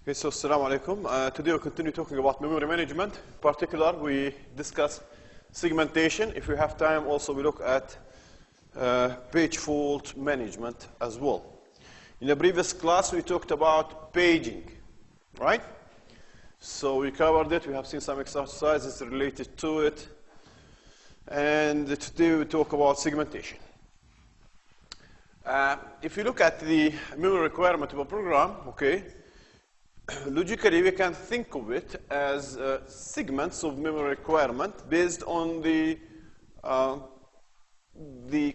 Okay, so assalamu alaikum. Today we'll continue talking about memory management. In particular, we discuss segmentation. If we have time, also we look at page fault management as well. In the previous class, we talked about paging, right? So we covered it. We have seen some exercises related to it. And today we talk about segmentation. If you look at the memory requirement of a program, okay, logically, we can think of it as segments of memory requirement based on the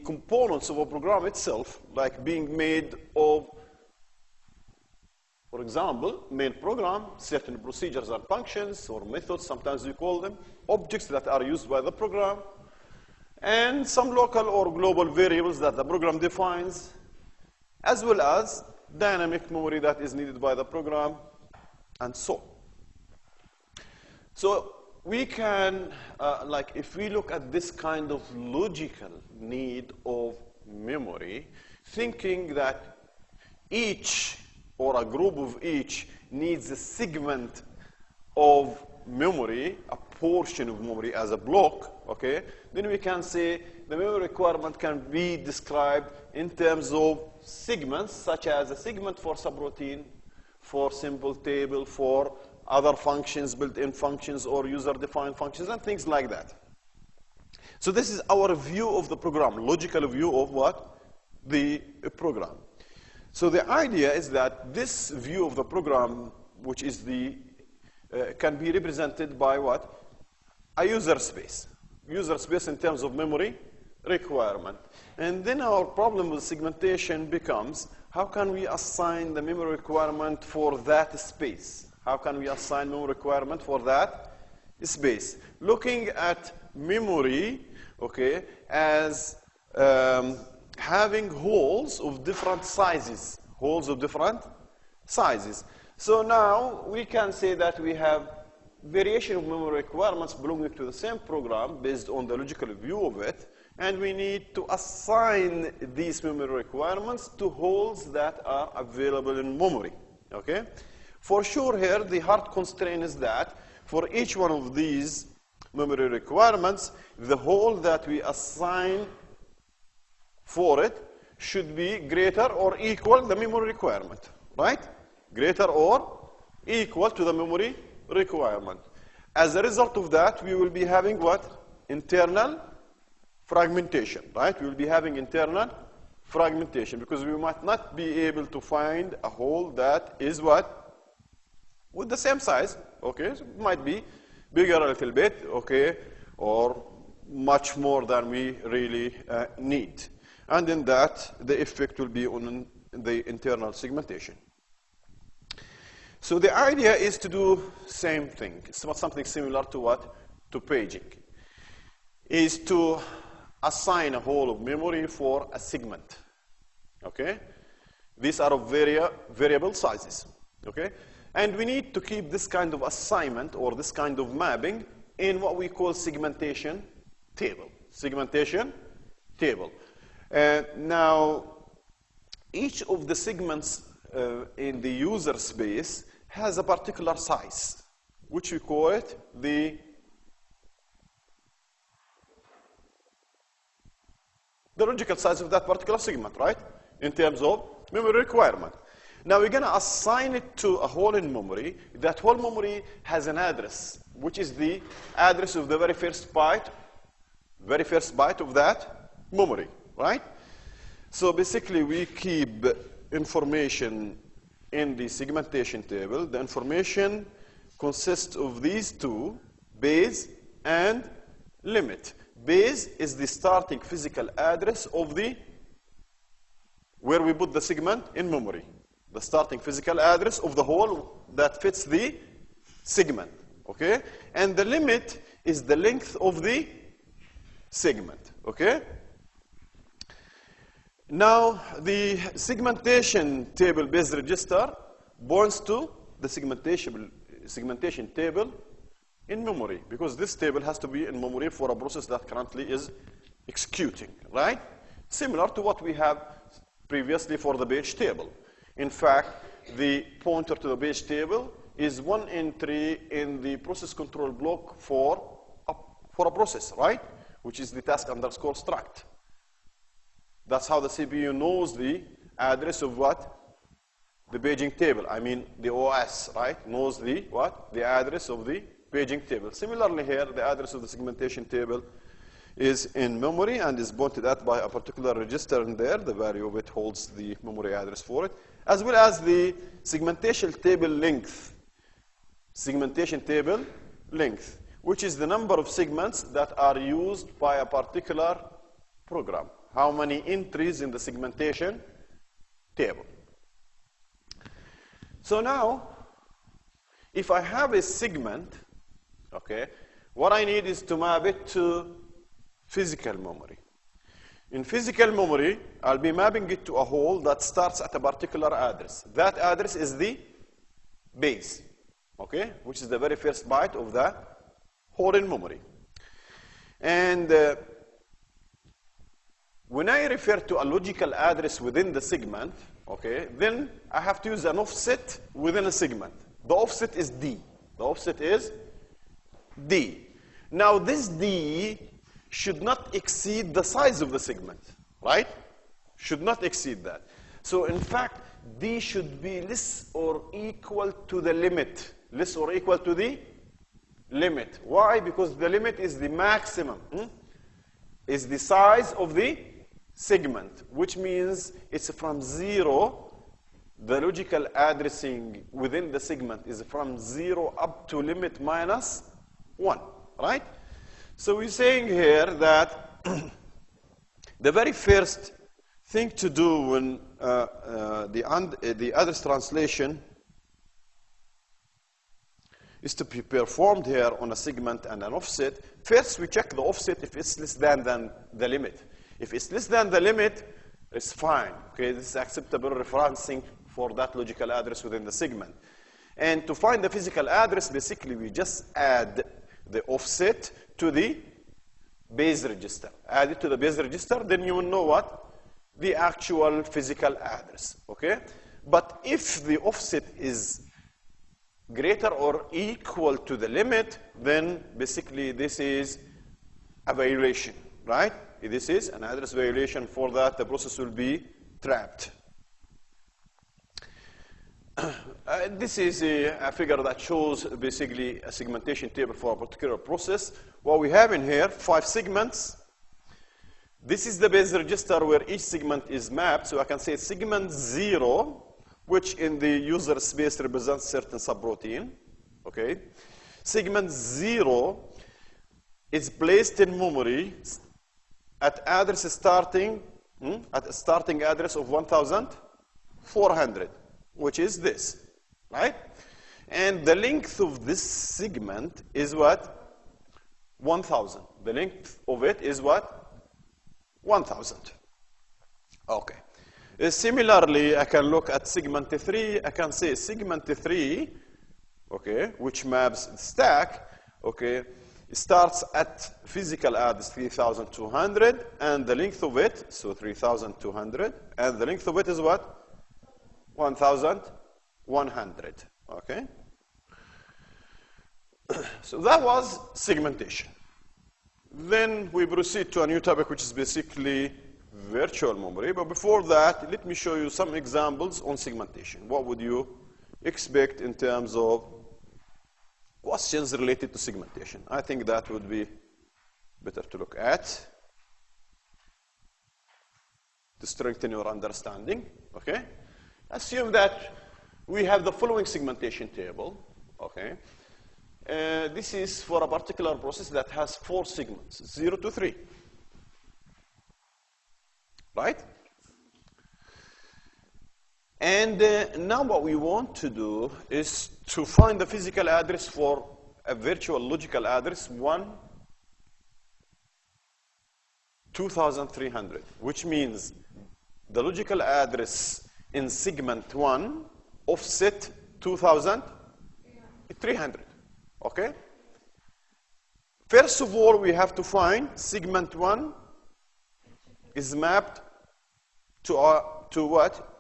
components of a program itself, like being made of, for example, main program, certain procedures and functions, or methods, sometimes we call them, objects that are used by the program, and some local or global variables that the program defines, as well as dynamic memory that is needed by the program, and so. So we can, if we look at this kind of logical need of memory, thinking that each or a group of each needs a segment of memory, a portion of memory as a block, okay, then we can say the memory requirement can be described in terms of segments, such as a segment for subroutine, for simple table, for other functions, built-in functions, or user-defined functions, and things like that. So this is our view of the program, logical view of what? The program. So the idea is that this view of the program, which is the, can be represented by what? A user space. User space in terms of memory requirement. And then our problem with segmentation becomes, how can we assign the memory requirement for that space? How can we assign memory requirement for that space? Looking at memory, okay, as having holes of different sizes. Holes of different sizes. So now we can say that we have variation of memory requirements belonging to the same program based on the logical view of it. And we need to assign these memory requirements to holes that are available in memory, okay? For sure here, the hard constraint is that for each one of these memory requirements, the hole that we assign for it should be greater or equal to the memory requirement, right? Greater or equal to the memory requirement. As a result of that, we will be having what? Internal fragmentation, right? We will be having internal fragmentation because we might not be able to find a hole that is what? With the same size, okay? So it might be bigger a little bit, okay? Or much more than we really need. And in that, the effect will be on the internal segmentation. So the idea is to do same thing. It's something similar to what? To paging. Is to assign a hole of memory for a segment, okay? These are of variable sizes, okay? And we need to keep this kind of assignment or this kind of mapping in what we call segmentation table. Segmentation table. Now, each of the segments in the user space has a particular size, which we call it the logical size of that particular segment, right? In terms of memory requirement. Now we're going to assign it to a hole in memory. That whole memory has an address, which is the address of the very first byte of that memory, right? So basically we keep information in the segmentation table. The information consists of these two, base and limit. Base is the starting physical address of the, where we put the segment in memory. The starting physical address of the hole that fits the segment, okay? And the limit is the length of the segment, okay? Now, the segmentation table base register points to the segmentation table in memory, because this table has to be in memory for a process that currently is executing, right? Similar to what we have previously for the page table. In fact, the pointer to the page table is one entry in the process control block for a process, right? Which is the task underscore struct. That's how the CPU knows the address of what? The paging table. I mean, the OS, right? Knows the what? The address of the paging table. Similarly here, the address of the segmentation table is in memory and is pointed at by a particular register in there. The value of it holds the memory address for it, as well as the segmentation table length. Segmentation table length, which is the number of segments that are used by a particular program. How many entries in the segmentation table. So now, if I have a segment, okay, what I need is to map it to physical memory. In physical memory, I'll be mapping it to a hole that starts at a particular address. That address is the base, okay, which is the very first byte of the hole in memory. And when I refer to a logical address within the segment, okay, then I have to use an offset within a segment. The offset is D. The offset is D. Now this D should not exceed the size of the segment, right? Should not exceed that. So in fact, D should be less or equal to the limit. Less or equal to the limit. Why? Because the limit is the maximum. Is the size of the segment, which means it's from 0. The logical addressing within the segment is from 0 up to limit minus 1, right? So we're saying here that the very first thing to do when the address translation is to be performed here on a segment and an offset. First, we check the offset if it's less than the limit. If it's less than the limit, it's fine. Okay, this is acceptable referencing for that logical address within the segment. And to find the physical address, basically, we just add the offset to the base register. Add it to the base register, then you will know what? The actual physical address, okay? But if the offset is greater or equal to the limit, then basically this is a violation, right? This is an address violation. For that, the process will be trapped. This is a figure that shows basically a segmentation table for a particular process. What we have in here, 5 segments. This is the base register where each segment is mapped. So I can say segment 0, which in the user space represents certain subroutine. Okay. Segment 0 is placed in memory at address starting, at a starting address of 1,400, which is this, right? And the length of this segment is what? 1,000. The length of it is what? 1,000. Okay. Similarly, I can look at segment 3. I can say segment 3, okay, which maps the stack, okay, it starts at physical address 3,200, and the length of it, so 3,200, and the length of it is what? 1,100, okay? So that was segmentation. Then we proceed to a new topic, which is basically virtual memory. But before that, let me show you some examples on segmentation. What would you expect in terms of questions related to segmentation? I think that would be better to look at to strengthen your understanding, okay? Assume that we have the following segmentation table, okay? This is for a particular process that has 4 segments, 0 to 3, right? And now what we want to do is to find the physical address for a virtual logical address 2,300, which means the logical address in segment 1 offset 2,300, okay? First of all, we have to find segment 1 is mapped to what?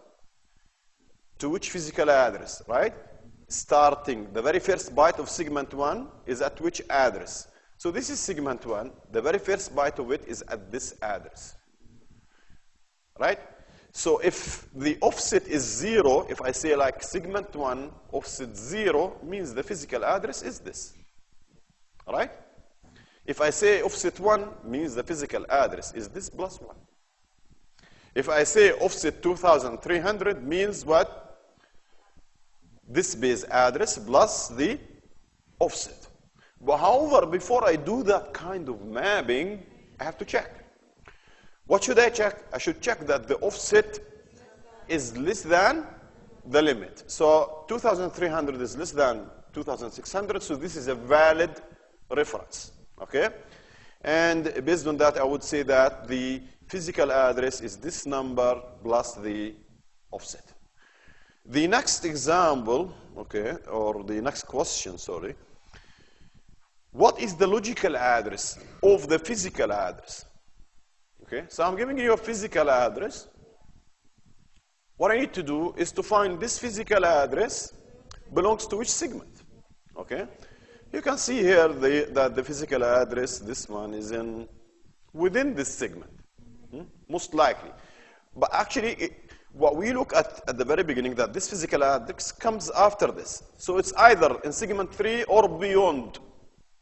to which physical address, right? Starting, the very first byte of segment 1 is at which address? So this is segment 1. The very first byte of it is at this address, right? So if the offset is 0, if I say like segment 1 offset 0, means the physical address is this, right? If I say offset 1, means the physical address is this plus 1. If I say offset 2300, means what? This base address plus the offset. But however, before I do that kind of mapping, I have to check. What should I check? I should check that the offset is less than the limit. So 2300 is less than 2600, so this is a valid reference, okay? And based on that, I would say that the physical address is this number plus the offset. The next example, okay, or the next question, sorry. What is the logical address of the physical address? Okay, so I'm giving you a physical address. What I need to do is to find this physical address belongs to which segment, okay? You can see here that the physical address, this one, is within this segment, most likely. But actually, what we look at the very beginning, that this physical address comes after this. So it's either in segment 3 or beyond.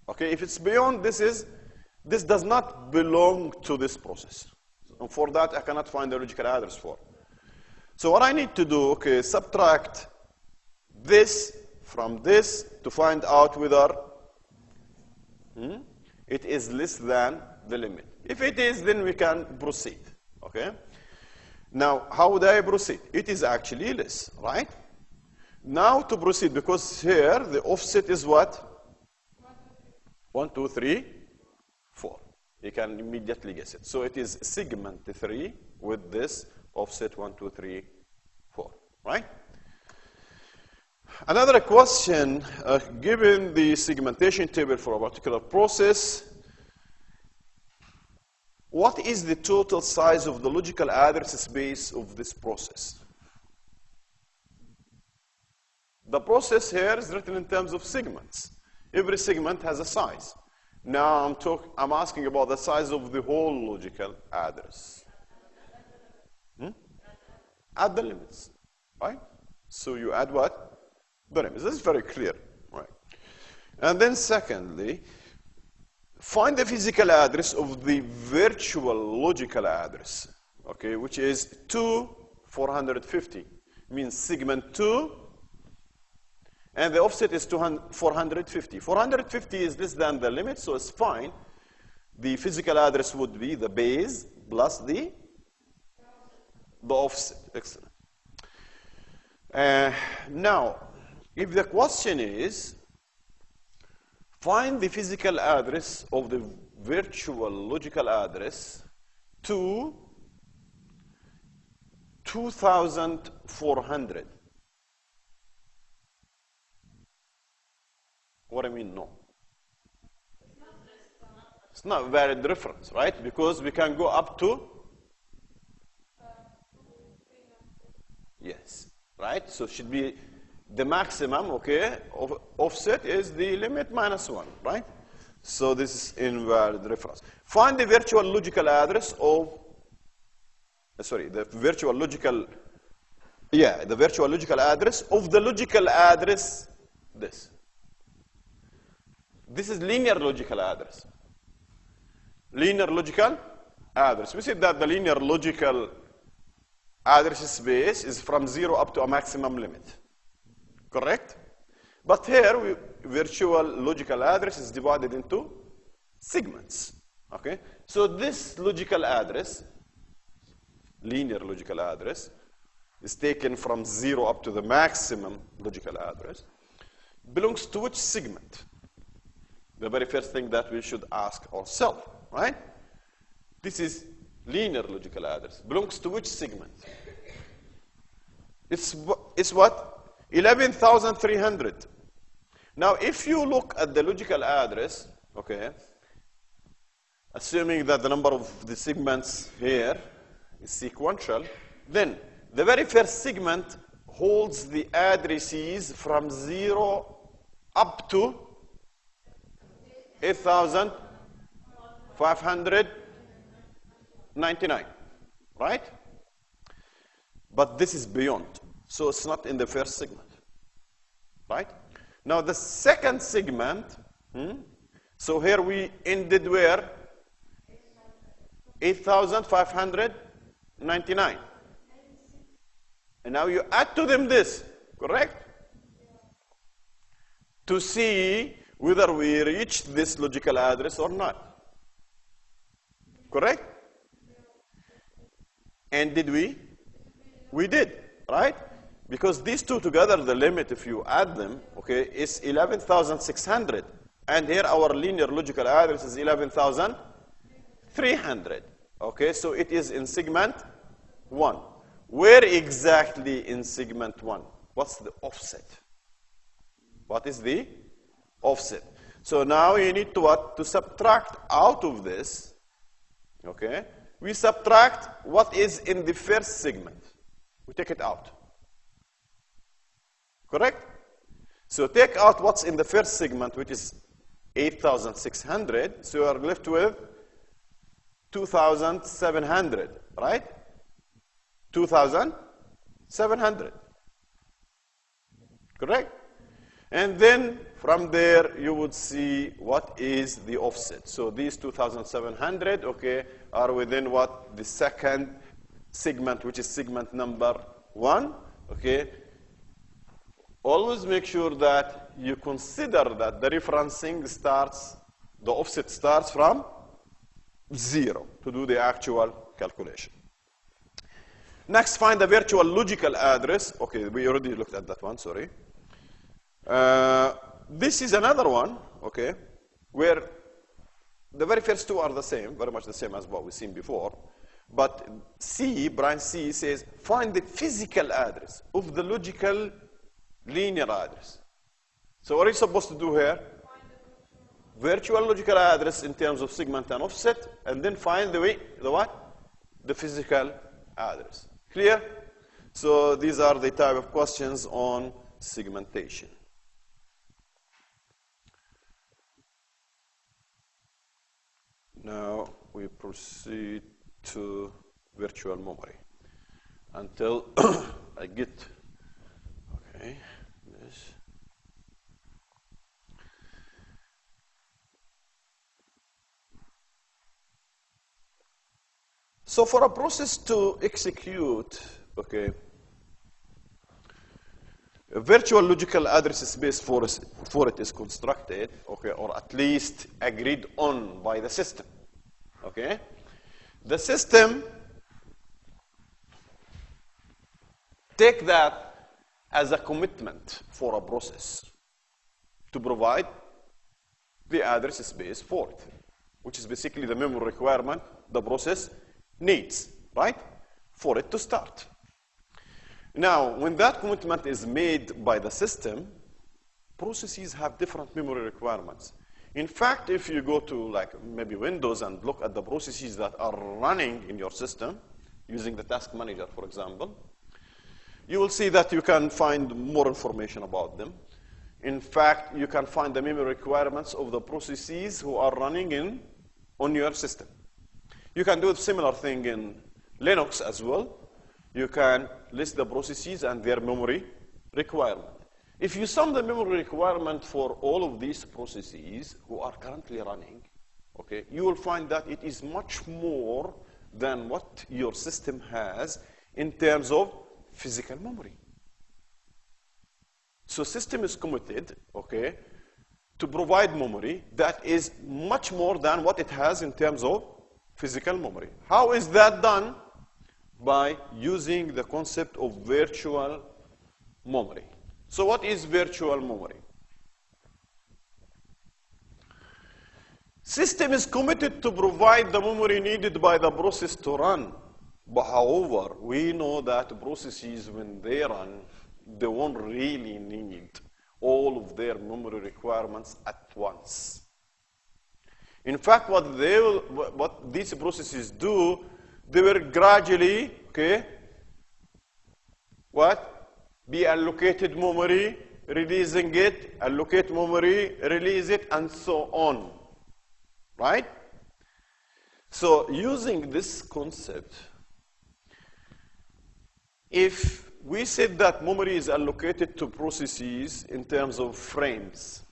Okay, if it's beyond, this does not belong to this process. And for that, I cannot find the logical address for. So what I need to do, okay, subtract this from this to find out whether it is less than the limit. If it is, then we can proceed, okay? Now, how would I proceed? It is actually less, right? Now to proceed, because here the offset is what? 1, 2, 3, 4. You can immediately guess it. So it is segment 3 with this offset 1, 2, 3, 4, right? Another question, given the segmentation table for a particular process, what is the total size of the logical address space of this process? The process here is written in terms of segments. Every segment has a size. Now I'm asking about the size of the whole logical address. Add the limits, right? So you add what? The limits. This is very clear, right? And then secondly, find the physical address of the virtual logical address, okay, which is 450. Means segment 2, and the offset is 450. 450 is less than the limit, so it's fine. The physical address would be the base plus the offset. Excellent. Now, if the question is, find the physical address of the virtual logical address to 2400. What I mean, no. It's not a valid reference, right? Because we can go up to, yes, right? So it should be the maximum, okay, of offset is the limit minus 1, right? So this is invalid reference. Find the virtual logical address of, the virtual logical address of the logical address, this. This is linear logical address. Linear logical address. We said that the linear logical address space is from 0 up to a maximum limit. Correct? But here, virtual logical address is divided into segments. Okay? So this logical address, linear logical address, is taken from 0 up to the maximum logical address, belongs to which segment? The very first thing that we should ask ourselves, right? This is linear logical address. Belongs to which segment? It's what? 11,300. Now, if you look at the logical address, okay, assuming that the number of the segments here is sequential, then the very first segment holds the addresses from 0 up to 8,599, right? But this is beyond, so it's not in the first segment, right? Now the second segment, so here we ended where? 8,599. And now you add to them this, correct? To see whether we reached this logical address or not. Correct? And did we? We did, right? Because these two together, the limit, if you add them, okay, is 11,600. And here our linear logical address is 11,300. Okay, so it is in segment 1. Where exactly in segment 1? What's the offset? What is the offset? So now you need to what? To subtract out of this, okay? We subtract what is in the first segment. We take it out. Correct? So take out what's in the first segment, which is 8,600. So you are left with 2,700, right? 2,700. Correct? And then from there, you would see what is the offset. So these 2,700, okay, are within what? The second segment, which is segment number 1, okay? Always make sure that you consider that the referencing starts, the offset starts from 0 to do the actual calculation. Next, find the virtual logical address. Okay, we already looked at that one, sorry. This is another one, okay, where the very first two are the same, very much the same as what we've seen before. But C, branch C, says find the physical address of the logical linear address. So what are you supposed to do here? Virtual logical address in terms of segment and offset, and then find the what? The physical address. Clear? So these are the type of questions on segmentation. Now we proceed to virtual memory until I get, okay, this. So for a process to execute, okay, a virtual logical address space for it is constructed, okay, or at least agreed on by the system, okay? The system take that as a commitment for a process to provide the address space for it, which is basically the memory requirement the process needs, right, for it to start. Now, when that commitment is made by the system, processes have different memory requirements. In fact, if you go to like maybe Windows and look at the processes that are running in your system, using the task manager, for example, you will see that you can find more information about them. In fact, you can find the memory requirements of the processes who are running on your system. You can do a similar thing in Linux as well. You can list the processes and their memory requirement. If you sum the memory requirement for all of these processes who are currently running, okay, you will find that it is much more than what your system has in terms of physical memory. So system is committed, okay, to provide memory that is much more than what it has in terms of physical memory. How is that done? By using the concept of virtual memory. So what is virtual memory? System is committed to provide the memory needed by the process to run. But however, we know that processes, when they run, they won't really need all of their memory requirements at once. In fact, what these processes do, they will gradually, okay, what? be allocated memory, releasing it, allocate memory, release it, and so on, right? So using this concept, if we said that memory is allocated to processes in terms of frames,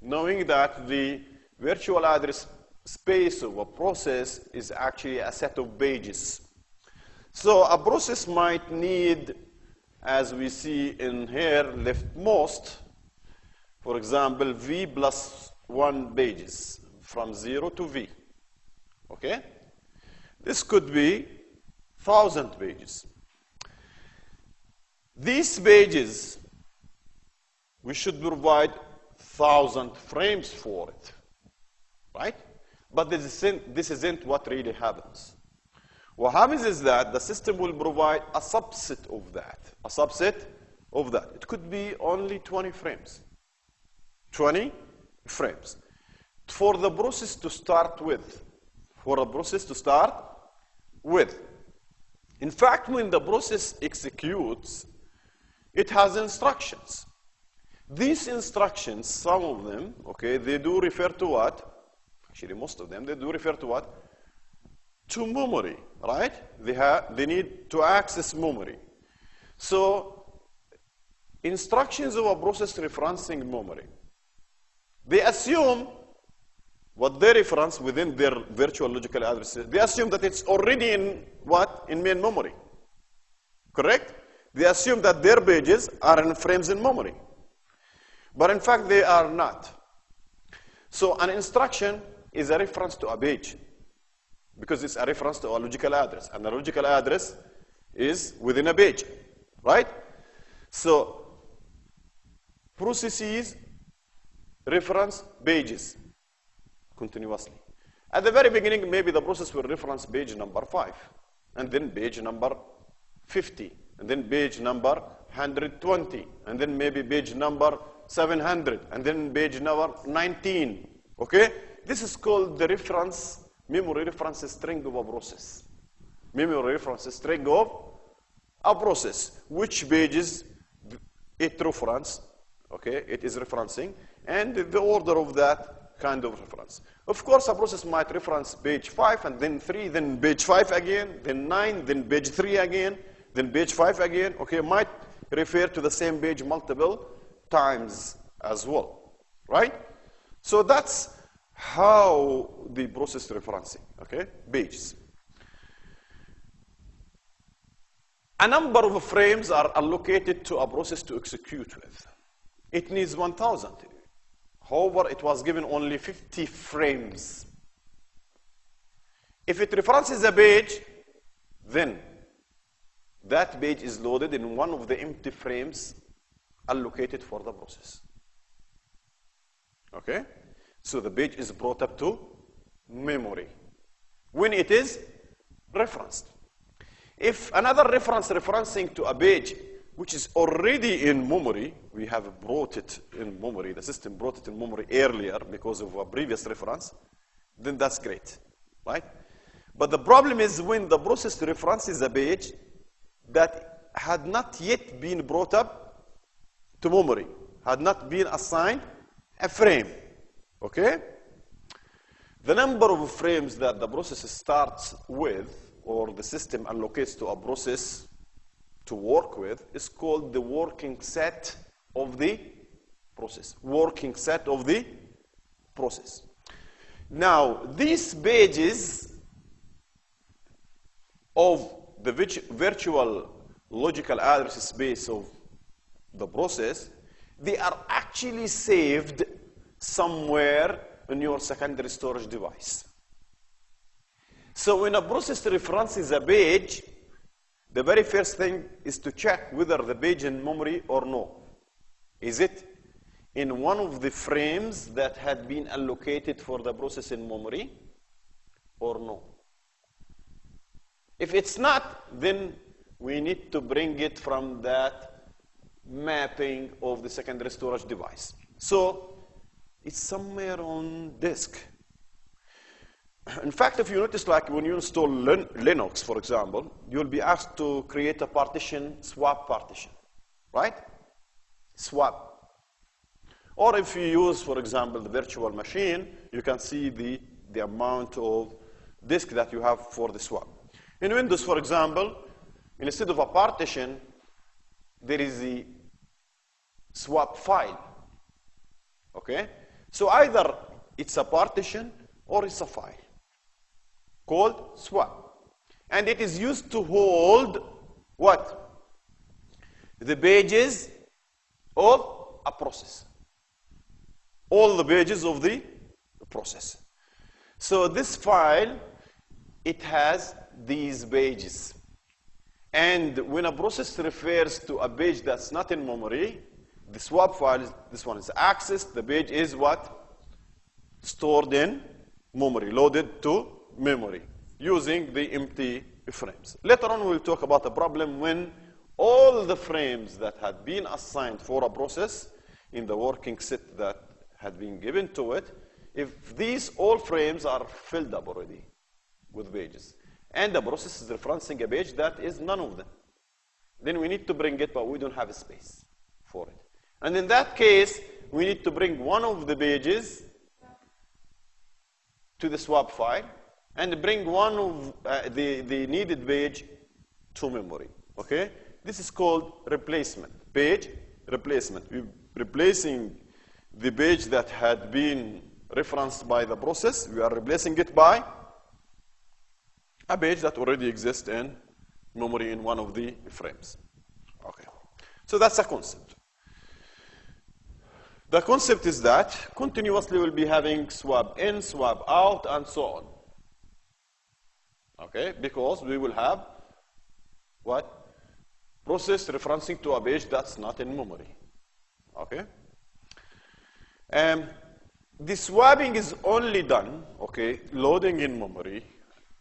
knowing that the virtual address space of a process is actually a set of pages. So a process might need, as we see in here, leftmost, for example, v plus 1 pages from 0 to v. Okay? This could be 1,000 pages. These pages, we should provide 1,000 frames for it, right? But this isn't what really happens. What happens is that the system will provide a subset of that. A subset of that. It could be only 20 frames. 20 frames. For the process to start with. For a process to start with. In fact, when the process executes, it has instructions. These instructions, some of them, okay, they do refer to what? Actually, most of them, they do refer to what? To memory, right? They need to access memory. So, instructions of a process referencing memory. They assume what they reference within their virtual logical addresses. They assume that it's already in what? In main memory. Correct? They assume that their pages are in frames in memory. But in fact, they are not. So an instruction is a reference to a page because it's a reference to a logical address. And a logical address is within a page, right? So processes reference pages continuously. At the very beginning, maybe the process will reference page number 5, and then page number 50, and then page number 120, and then maybe page number 700, and then page number 19, okay? This is called the reference, memory reference string of a process. Memory reference string of a process, which pages it reference, okay? It is referencing, and the order of that kind of reference. Of course, a process might reference page 5, and then 3, then page 5 again, then 9, then page 3 again, then page 5 again, okay? Might refer to the same page multiple times as well, right? So that's how the process referencing, okay? Pages. A number of frames are allocated to a process to execute with. It needs 1,000. However, it was given only 50 frames. If it references a page, then that page is loaded in one of the empty frames allocated for the process. Okay? So the page is brought up to memory when it is referenced. If another reference referencing to a page which is already in memory, we have brought it in memory, the system brought it in memory earlier because of a previous reference, then that's great, right? But the problem is when the process references a page that had not yet been brought up to memory, had not been assigned a frame, okay? The number of frames that the process starts with, or the system allocates to a process to work with, is called the working set of the process. Working set of the process. Now, these pages of the virtual logical address space of the process, they are actually saved somewhere in your secondary storage device. So when a process references a page, the very first thing is to check whether the page in memory or no. Is it in one of the frames that had been allocated for the process in memory or no? If it's not, then we need to bring it from that mapping of the secondary storage device. So it's somewhere on disk. In fact, if you notice, like when you install Linux, for example, you'll be asked to create a partition, swap partition. right? Swap. Or if you use, for example, the virtual machine, you can see the amount of disk that you have for the swap. In Windows, for example, instead of a partition, there is the swap file. Okay? So either it's a partition or it's a file called swap. And it is used to hold what? The pages of a process. All the pages of the process. So this file, it has these pages. And when a process refers to a page that's not in memory, the swap file, this one is accessed. The page is what? Stored in memory, loaded to memory, using the empty frames. Later on, we'll talk about a problem when all the frames that had been assigned for a process in the working set that had been given to it, if these all frames are filled up already with pages, and the process is referencing a page that is none of them, then we need to bring it, but we don't have a space for it. And in that case, we need to bring one of the pages to the swap file and bring one of the needed page to memory. Okay? This is called replacement, page replacement. We're replacing the page that had been referenced by the process. We are replacing it by a page that already exists in memory in one of the frames. Okay. So that's a concept. The concept is that continuously we'll be having swap in, swap out, and so on. Okay? Because we will have what? Process referencing to a page that's not in memory. Okay? The swapping is only done, okay, loading in memory.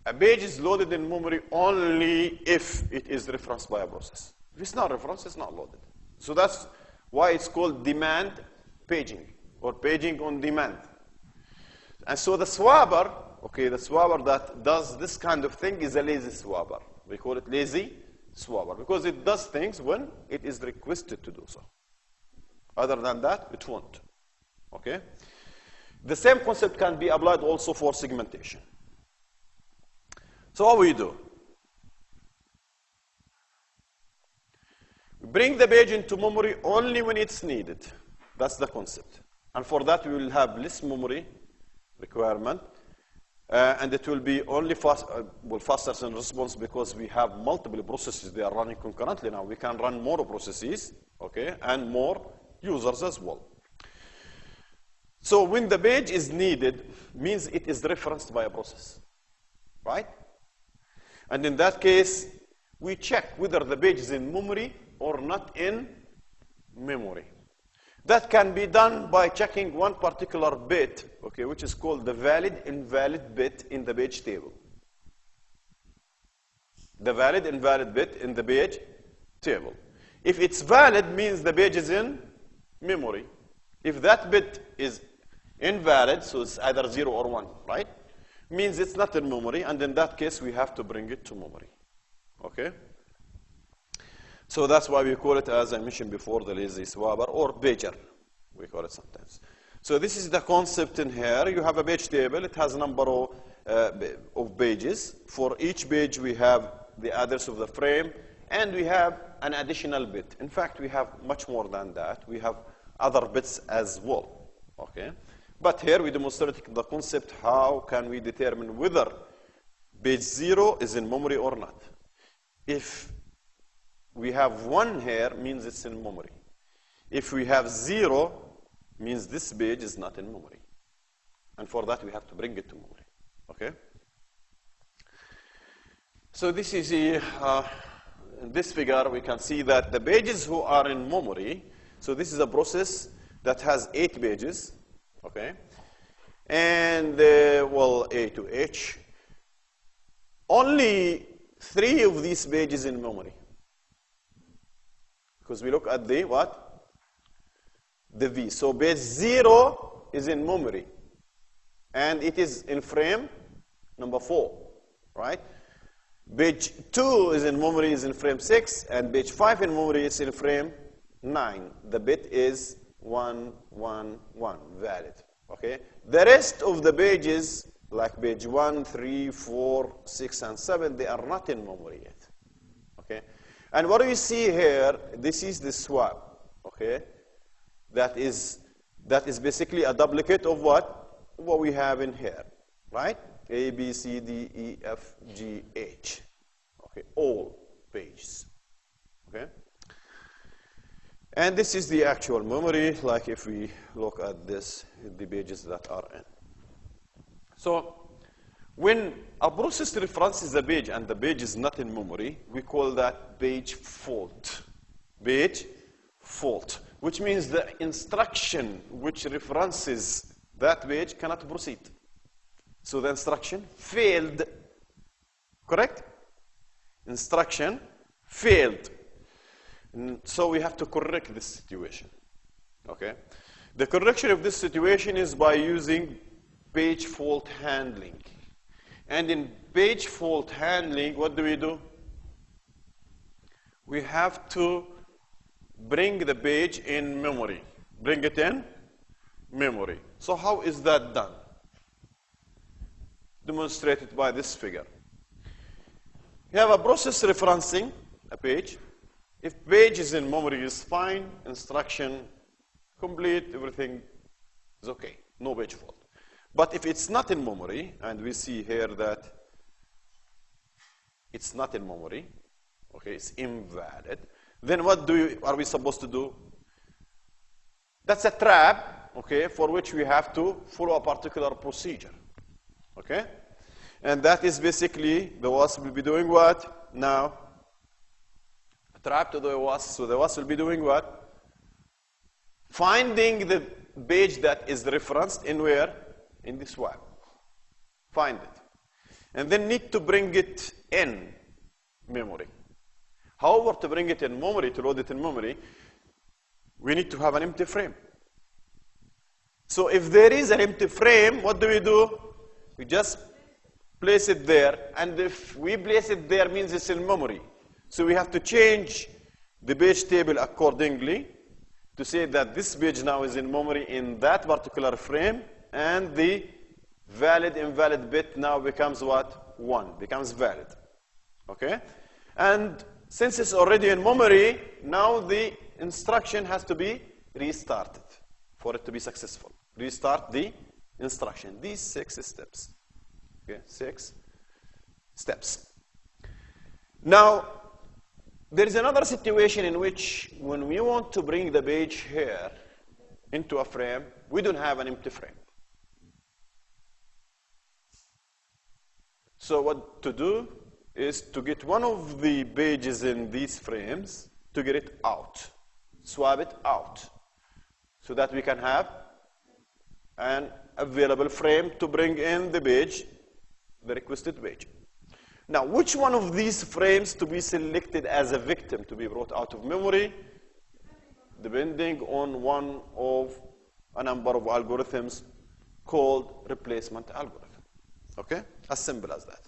A page is loaded in memory only if it is referenced by a process. If it's not referenced, it's not loaded. So that's why it's called demand paging, or paging on demand. And so the swapper, okay, the swapper that does this kind of thing is a lazy swapper. We call it lazy swapper because it does things when it is requested to do so. Other than that, it won't. Okay? The same concept can be applied also for segmentation. So what we do? We bring the page into memory only when it's needed. That's the concept. And for that, we will have less memory requirement. And it will be only faster in response because we have multiple processes. They are running concurrently now. We can run more processes, okay, and more users as well. So when the page is needed, means it is referenced by a process, right? And in that case, we check whether the page is in memory or not in memory. That can be done by checking one particular bit, okay, which is called the valid-invalid bit in the page table. The valid-invalid bit in the page table. If it's valid, means the page is in memory. If that bit is invalid, so it's either 0 or 1, right? Means it's not in memory, and in that case, we have to bring it to memory. Okay? So that's why we call it, as I mentioned before, the lazy swapper or pager. We call it sometimes. So this is the concept in here. You have a page table. It has a number of pages. For each page, we have the address of the frame, and we have an additional bit. In fact, we have much more than that. We have other bits as well. Okay? But here we demonstrate the concept, how can we determine whether page 0 is in memory or not. If we have 1 here, means it's in memory. If we have 0, means this page is not in memory. And for that, we have to bring it to memory. Okay? So this is in this figure, we can see that the pages who are in memory, so this is a process that has 8 pages. Okay? And, well, A to H. Only 3 of these pages in memory. Because we look at the what? The V. So page 0 is in memory. And it is in frame number 4, right? Page 2 is in memory, is in frame 6. And page 5 in memory is in frame 9. The bit is 1, 1, 1, valid. Okay? The rest of the pages, like page 1, 3, 4, 6, and 7, they are not in memory yet. Okay? And what do you see here? This is the swap. Okay? That is basically a duplicate of what we have in here, right? A, B, C, D, E, F, G, H. Okay, all pages. Okay? And this is the actual memory, like if we look at this, the pages that are in. So when a process references a page and the page is not in memory, we call that page fault. Page fault, which means the instruction which references that page cannot proceed. So the instruction failed. Correct? Instruction failed. So we have to correct this situation. Okay? The correction of this situation is by using page fault handling. And in page fault handling, what do? We have to bring the page in memory. Bring it in memory. So how is that done? Demonstrated by this figure. You have a process referencing a page. If page is in memory, is fine. Instruction complete. Everything is okay. No page fault. But if it's not in memory, and we see here that it's not in memory, okay, it's invalid, then what are we supposed to do? That's a trap, okay, for which we have to follow a particular procedure, okay? And that is basically the WASP will be doing what? Now, a trap to the WASP, so the WASP will be doing what? Finding the page that is referenced in where? In this swap. Find it. And then need to bring it in memory. However, to bring it in memory, to load it in memory, we need to have an empty frame. So if there is an empty frame, what do? We just place it there. And if we place it there, means it's in memory. So we have to change the page table accordingly to say that this page now is in memory in that particular frame, and the valid invalid bit now becomes what? 1, becomes valid. Okay? And since it's already in memory, now the instruction has to be restarted for it to be successful. Restart the instruction. These 6 steps. Okay, 6 steps. Now, there is another situation in which when we want to bring the page here into a frame, we don't have an empty frame. So what to do is to get one of the pages in these frames, to get it out, swap it out, so that we can have an available frame to bring in the page, the requested page. Now, which one of these frames to be selected as a victim to be brought out of memory? Depending on one of a number of algorithms called replacement algorithm. Okay? As simple as that.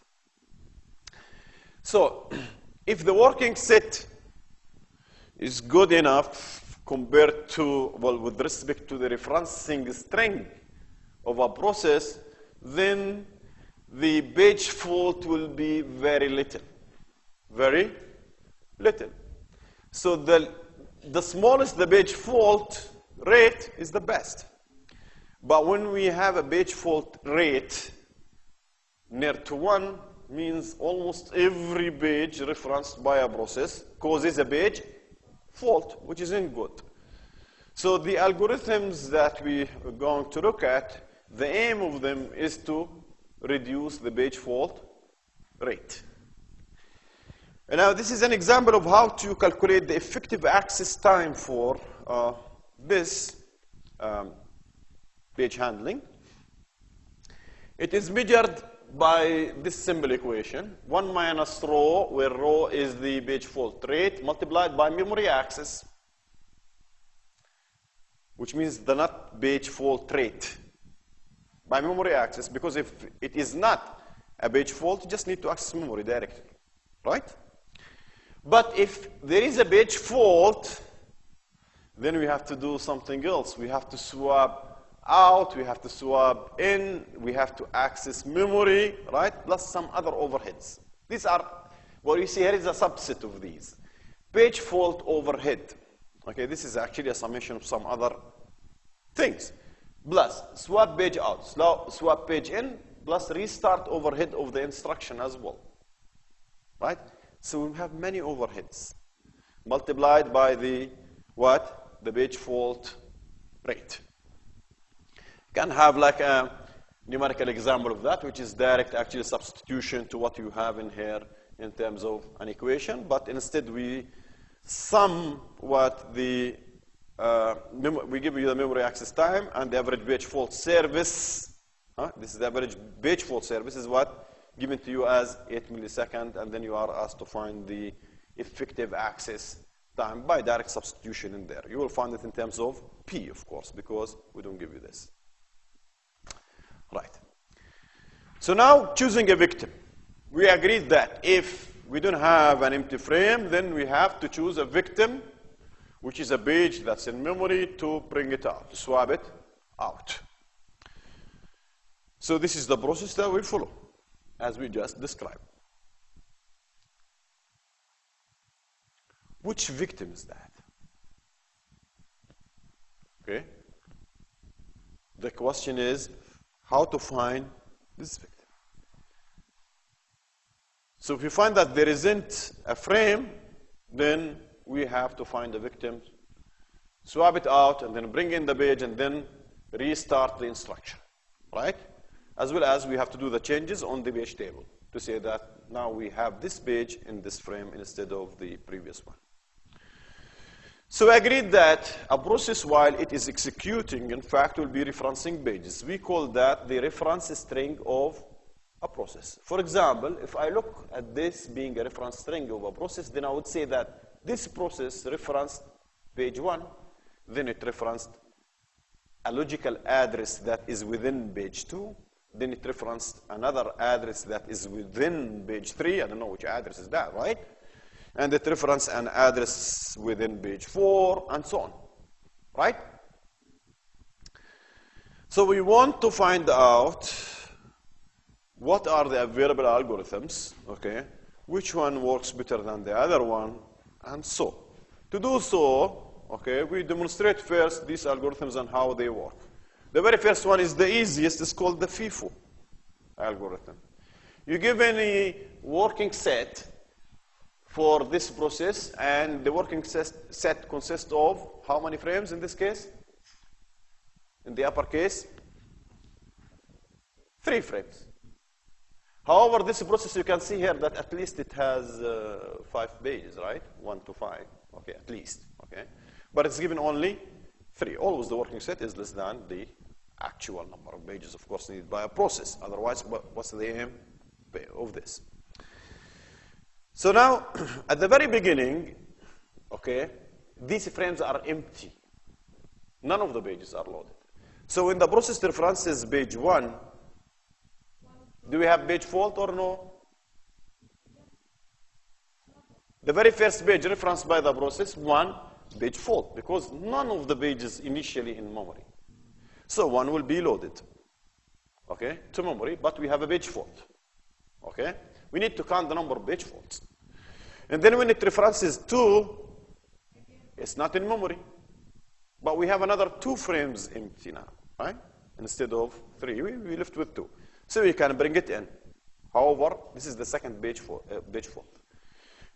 So, if the working set is good enough compared to, well, with respect to the referencing string of a process, then the page fault will be very little. Very little. So the smallest the page fault rate is the best. But when we have a page fault rate near to 1, means almost every page referenced by a process causes a page fault, which isn't good. So the algorithms that we are going to look at, the aim of them is to reduce the page fault rate. And now this is an example of how to calculate the effective access time for this page handling. It is measured by this simple equation, 1 minus rho, where rho is the page fault rate, multiplied by memory access, which means the not page fault rate, by memory access, because if it is not a page fault, you just need to access memory directly, right? But if there is a page fault, then we have to do something else. We have to swap out, we have to swap in, we have to access memory, right? Plus some other overheads. These are, what you see here is a subset of these. Page fault overhead. Okay, this is actually a summation of some other things. Plus swap page out, swap page in, plus restart overhead of the instruction as well. Right? So we have many overheads multiplied by the what? The page fault rate. Can have like a numerical example of that, which is direct actually substitution to what you have in here in terms of an equation, but instead we sum what the we give you the memory access time and the average page fault service. This is the average page fault service is what given to you as 8 milliseconds, and then you are asked to find the effective access time by direct substitution in there. You will find it in terms of P, of course, because we don't give you this. Right. So now choosing a victim. We agreed that if we don't have an empty frame, then we have to choose a victim, which is a page that's in memory, to bring it out, to swap it out. So this is the process that we follow, as we just described. Which victim is that? Okay. The question is how to find this victim. So if you find that there isn't a frame, then we have to find the victim, swap it out, and then bring in the page, and then restart the instruction, right? As well as we have to do the changes on the page table to say that now we have this page in this frame instead of the previous one. So we agreed that a process, while it is executing, in fact, will be referencing pages. We call that the reference string of a process. For example, if I look at this being a reference string of a process, then I would say that this process referenced page 1, then it referenced a logical address that is within page 2, then it referenced another address that is within page 3. I don't know which address is that, right? And it referenced an address within page 4, and so on, right? So we want to find out what are the available algorithms, okay? Which one works better than the other one, and so. To do so, okay, we demonstrate first these algorithms and how they work. The very first one is the easiest. It's called the FIFO algorithm. You give any working set for this process, and the working set consists of how many frames in this case? In the upper case, 3 frames. However, this process, you can see here that at least it has 5 pages, right? 1 to 5, okay, at least, okay? But it's given only 3. Always the working set is less than the actual number of pages, of course, needed by a process. Otherwise, what's the aim of this? So now, at the very beginning, okay, these frames are empty. None of the pages are loaded. So when the process references page 1, do we have page fault or no? The very first page referenced by the process, 1, page fault, because none of the pages initially in memory. So 1 will be loaded, okay, to memory, but we have a page fault, okay? We need to count the number of page faults. And then when it references 2, it's not in memory. But we have another 2 frames empty now, right? Instead of 3, we left with 2. So we can bring it in. However, this is the second page fault.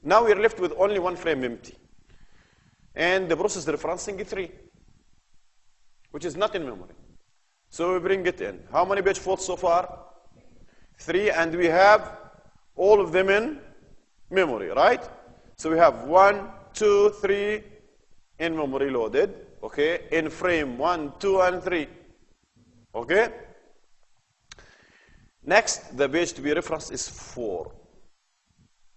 Now we're left with only 1 frame empty. And the process referencing 3, which is not in memory. So we bring it in. How many page faults so far? 3, and we have all of them in memory, right? So we have 1, 2, 3 in memory loaded, okay? In frame 1, 2, and 3, okay? Next, the page to be referenced is 4.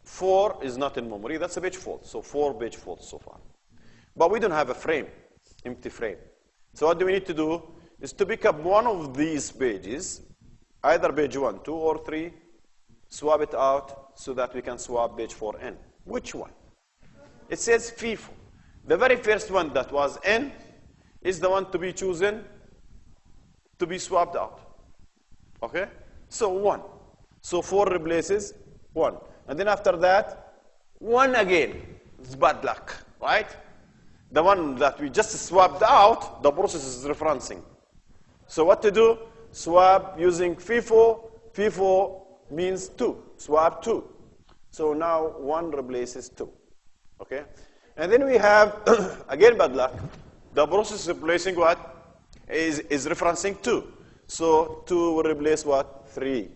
4 is not in memory. That's a page fault. So 4 page faults so far. But we don't have a frame, empty frame. So what do we need to do is to pick up one of these pages, either page 1, 2, or 3, swap it out so that we can swap page 4 in. Which one? It says FIFO. The very first one that was in is the one to be chosen to be swapped out. Okay? So 1. So 4 replaces 1. And then after that, 1 again. It's bad luck, right? The one that we just swapped out, the process is referencing. So what to do? Swap using FIFO. FIFO means 2. Swap 2. So now 1 replaces 2. Okay? And then we have, again bad luck. The process is replacing what? Is referencing 2. So 2 will replace what? 3.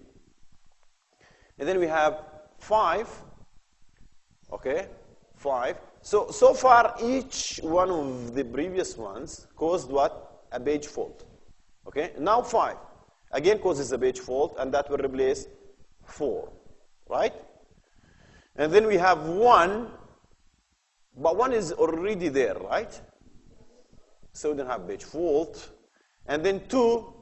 And then we have 5. Okay? 5. So far, each one of the previous ones caused what? A page fault. Okay? Now 5. Again causes a page fault, and that will replace 4. Right? And then we have 1, but 1 is already there, right? So we don't have page fault. And then 2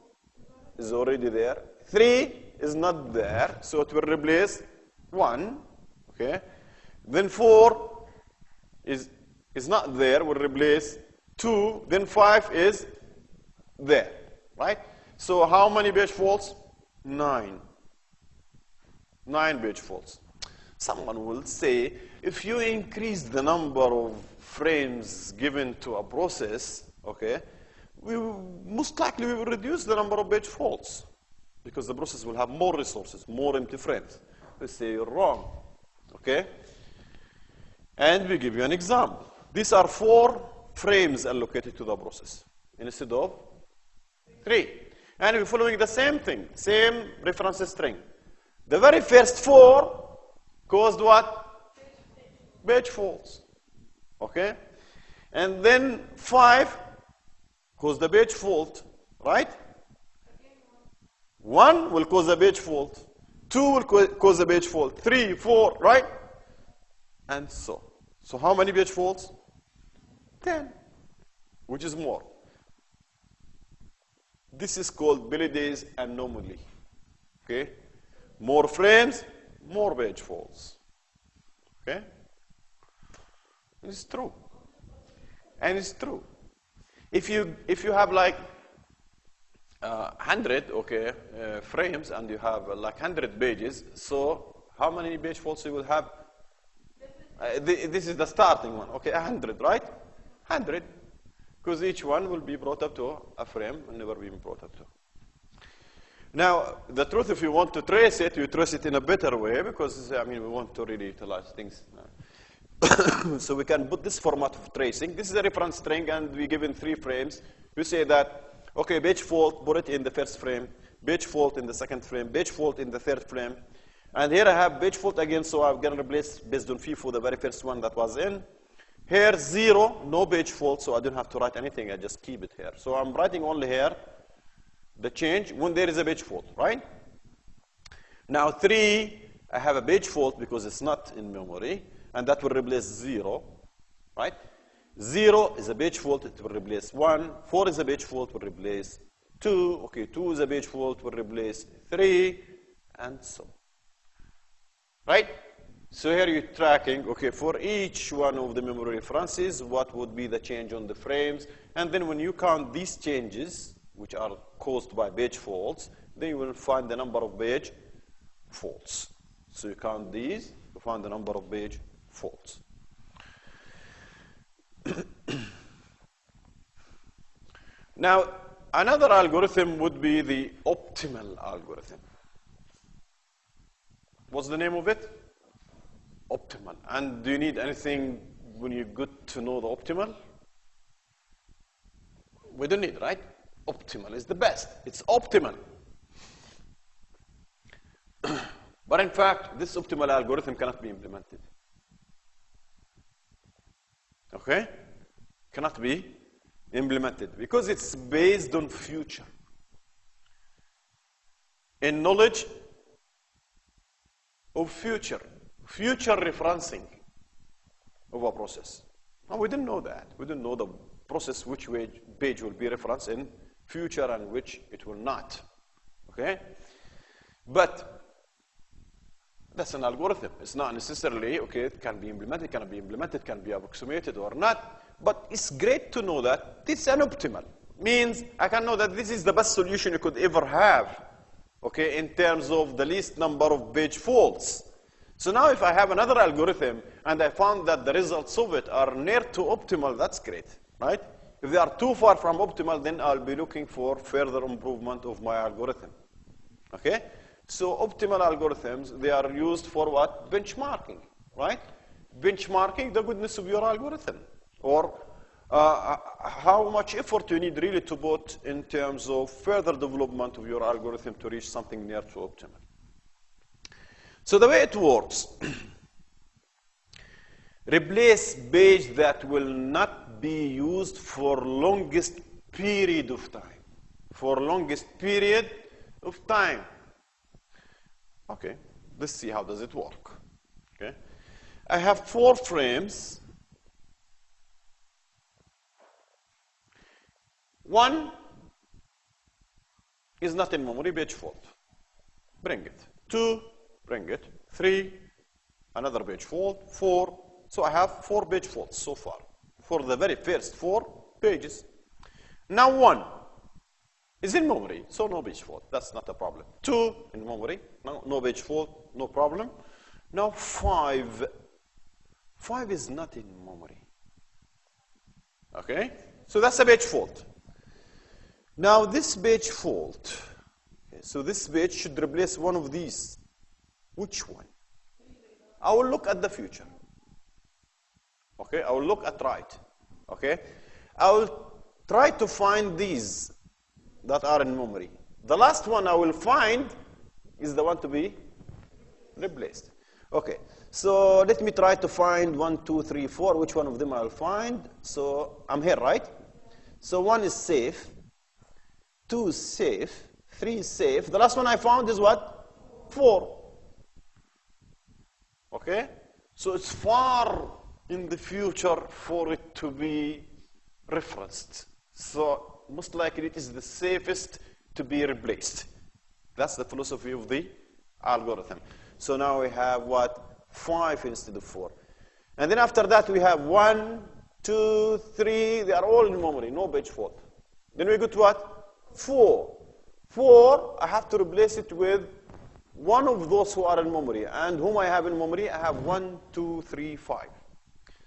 is already there. 3 is not there, so it will replace 1. Okay? Then 4 is not there, will replace 2. Then 5 is there, right? So how many page faults? 9. 9 page faults. Someone will say, if you increase the number of frames given to a process, okay, most likely we will reduce the number of page faults because the process will have more resources, more empty frames. We say you're wrong, okay? And we give you an example. These are 4 frames allocated to the process instead of 3. And we're following the same thing, same reference string. The very first 4 caused what? Page faults. Okay? And then 5 caused the page fault, right? 1 will cause a page fault. 2 will cause a page fault. 3, 4, right? And so. So how many page faults? 10, which is more. This is called Billy's anomaly. Okay? More frames, more page faults. Okay? It's true. And it's true. If you have like 100 frames and you have like 100 pages, so how many page faults you will have? This is the starting one. Okay, 100, right? 100. Because each one will be brought up to a frame and never be brought up to. Now, the truth, if you want to trace it, you trace it in a better way because, I mean, we want to really utilize things. So we can put this format of tracing. This is a reference string, and we give in 3 frames. We say that, okay, page fault, put it in the first frame, page fault in the second frame, page fault in the third frame. And here I have page fault again, so I'm going to replace based on FIFO the very first one that was in. Here, 0, no page fault, so I don't have to write anything. I just keep it here. So I'm writing only here the change when there is a page fault, right? Now 3, I have a page fault because it's not in memory, and that will replace 0, right? 0 is a page fault, it will replace 1. 4 is a page fault, will replace 2. Okay, 2 is a page fault, will replace 3, and so on. Right? So here you're tracking, okay, for each one of the memory references, what would be the change on the frames. And then when you count these changes, which are caused by page faults, then you will find the number of page faults. So you count these, you find the number of page faults. Now, another algorithm would be the optimal algorithm. What's the name of it? Optimal. And do you need anything when you get to know the optimal? We don't need, right? Optimal is the best. It's optimal. But in fact, this optimal algorithm cannot be implemented. Okay? Cannot be implemented because it's based on future. In knowledge of future referencing of a process. Now, we didn't know that. We didn't know the process which page will be referenced in future and which it will not. Okay? But that's an algorithm. It's not necessarily, okay, it can be implemented, cannot be implemented, can be approximated or not. But it's great to know that this is an optimal. Means I can know that this is the best solution you could ever have, okay, in terms of the least number of page faults. So now if I have another algorithm and I found that the results of it are near to optimal, that's great, right? If they are too far from optimal, then I'll be looking for further improvement of my algorithm, okay? So optimal algorithms, they are used for what? Benchmarking, right? Benchmarking the goodness of your algorithm, or how much effort you need really to put in terms of further development of your algorithm to reach something near to optimal. So the way it works, replace page that will not be used for longest period of time. For longest period of time. Okay, let's see how does it work. Okay, I have 4 frames. One is not in memory, page fault. Bring it. 2, bring it. 3, another page fault. 4. So I have 4 page faults so far for the very first 4 pages. Now 1 is in memory, so no page fault. That's not a problem. 2 in memory, no page fault, no problem. Now 5. 5 is not in memory. Okay? So that's a page fault. Now this page fault, okay, so this page should replace one of these. Which one? I will look at the future. Okay, I will look at right. Okay, I will try to find these that are in memory. The last one I will find is the one to be replaced. Okay, so let me try to find 1, 2, 3, 4. Which one of them I'll find? So I'm here, right? So 1 is safe. 2 is safe, 3 is safe. The last one I found is what? 4. Okay? So it's far in the future for it to be referenced. So most likely it is the safest to be replaced. That's the philosophy of the algorithm. So now we have what? 5 instead of 4. And then after that we have 1, 2, 3. They are all in memory, no page fault. Then we go to what? 4. 4, I have to replace it with one of those who are in memory. And whom I have in memory, I have 1, 2, 3, 5.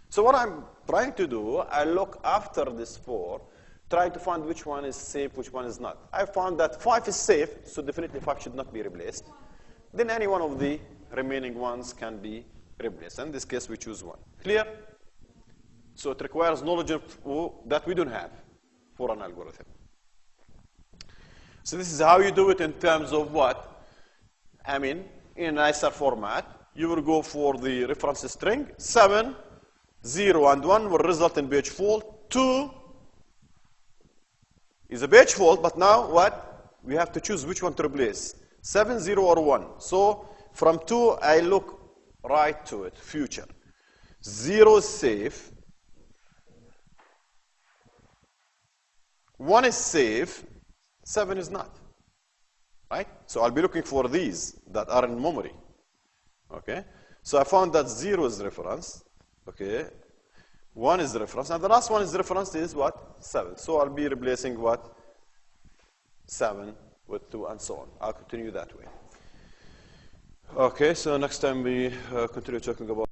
So what I'm trying to do, I look after this 4, trying to find which one is safe, which one is not. I found that 5 is safe, so definitely 5 should not be replaced. Then any one of the remaining ones can be replaced. In this case, we choose 1. Clear? So it requires knowledge that we don't have for an algorithm. So this is how you do it in terms of what? I mean, in a nicer format, you will go for the reference string. 7, 0, and 1 will result in page fault. 2 is a page fault, but now what? We have to choose which one to replace. 7, 0, or 1. So from 2, I look right to it, future. 0 is safe. 1 is safe. 7 is not, right? So I'll be looking for these that are in memory, okay? So I found that 0 is reference, okay? 1 is reference, and the last one is reference is what? 7. So I'll be replacing what? 7 with 2 and so on. I'll continue that way. Okay, so next time we continue talking about